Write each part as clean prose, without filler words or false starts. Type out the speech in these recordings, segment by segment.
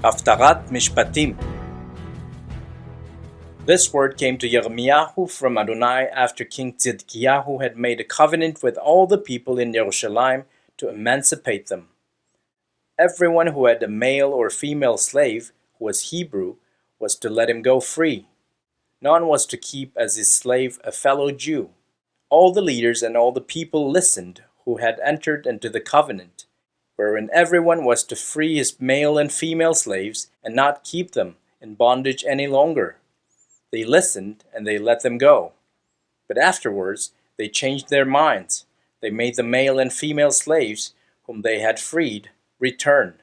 Haftarat Mishpatim. This word came to Yirmiyahu from Adonai after King Tzidkiyahu had made a covenant with all the people in Jerusalem to emancipate them. Everyone who had a male or female slave who was Hebrew was to let him go free. None was to keep as his slave a fellow Jew. All the leaders and all the people listened who had entered into the covenant, wherein everyone was to free his male and female slaves and not keep them in bondage any longer. They listened and they let them go. But afterwards they changed their minds. They made the male and female slaves whom they had freed return,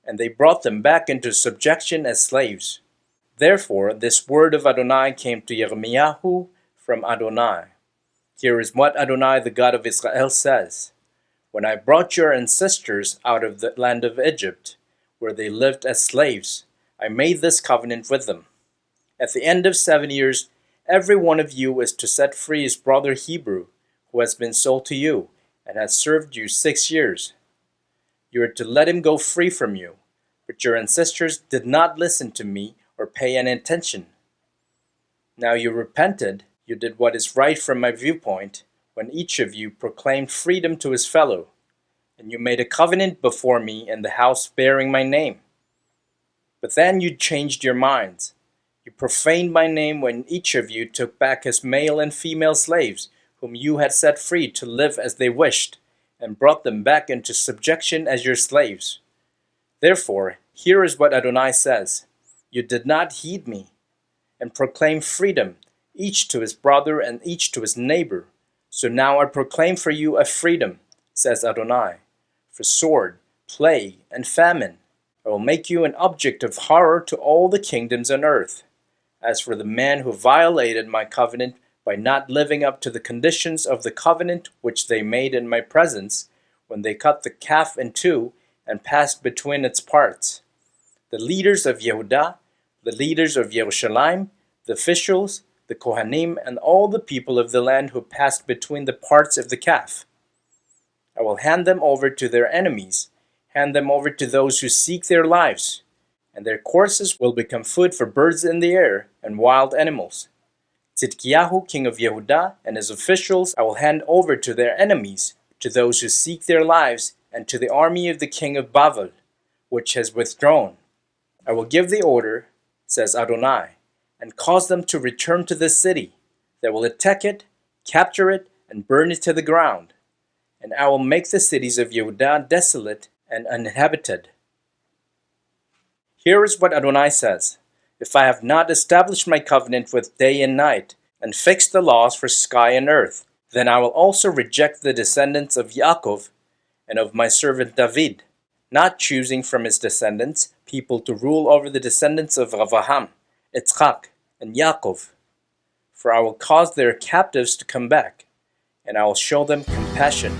and they brought them back into subjection as slaves. Therefore this word of Adonai came to Yirmiyahu from Adonai. Here is what Adonai, the God of Israel, says: When I brought your ancestors out of the land of Egypt, where they lived as slaves, I made this covenant with them. At the end of 7 years, every one of you is to set free his brother Hebrew, who has been sold to you, and has served you 6 years. You are to let him go free from you, but your ancestors did not listen to me or pay any attention. Now you repented, you did what is right from my viewpoint, when each of you proclaimed freedom to his fellow, and you made a covenant before me in the house bearing my name. But then you changed your minds. You profaned my name when each of you took back his male and female slaves, whom you had set free to live as they wished, and brought them back into subjection as your slaves. Therefore, here is what Adonai says: You did not heed me, and proclaimed freedom, each to his brother and each to his neighbor. So now I proclaim for you a freedom, says Adonai, for sword, plague, and famine. I will make you an object of horror to all the kingdoms on earth. As for the man who violated my covenant by not living up to the conditions of the covenant which they made in my presence, when they cut the calf in two and passed between its parts, the leaders of Yehudah, the leaders of Jerusalem, the officials, the Kohanim, and all the people of the land who passed between the parts of the calf, I will hand them over to their enemies, hand them over to those who seek their lives, and their corpses will become food for birds in the air and wild animals. Tzidkiyahu, king of Yehudah, and his officials I will hand over to their enemies, to those who seek their lives, and to the army of the king of Babel, which has withdrawn. I will give the order, says Adonai, and cause them to return to this city. They will attack it, capture it, and burn it to the ground. And I will make the cities of Yehudah desolate and uninhabited. Here is what Adonai says: If I have not established my covenant with day and night, and fixed the laws for sky and earth, then I will also reject the descendants of Yaakov and of my servant David, not choosing from his descendants people to rule over the descendants of Avraham, Yitzchak, and Yaakov. For I will cause their captives to come back, and I will show them compassion.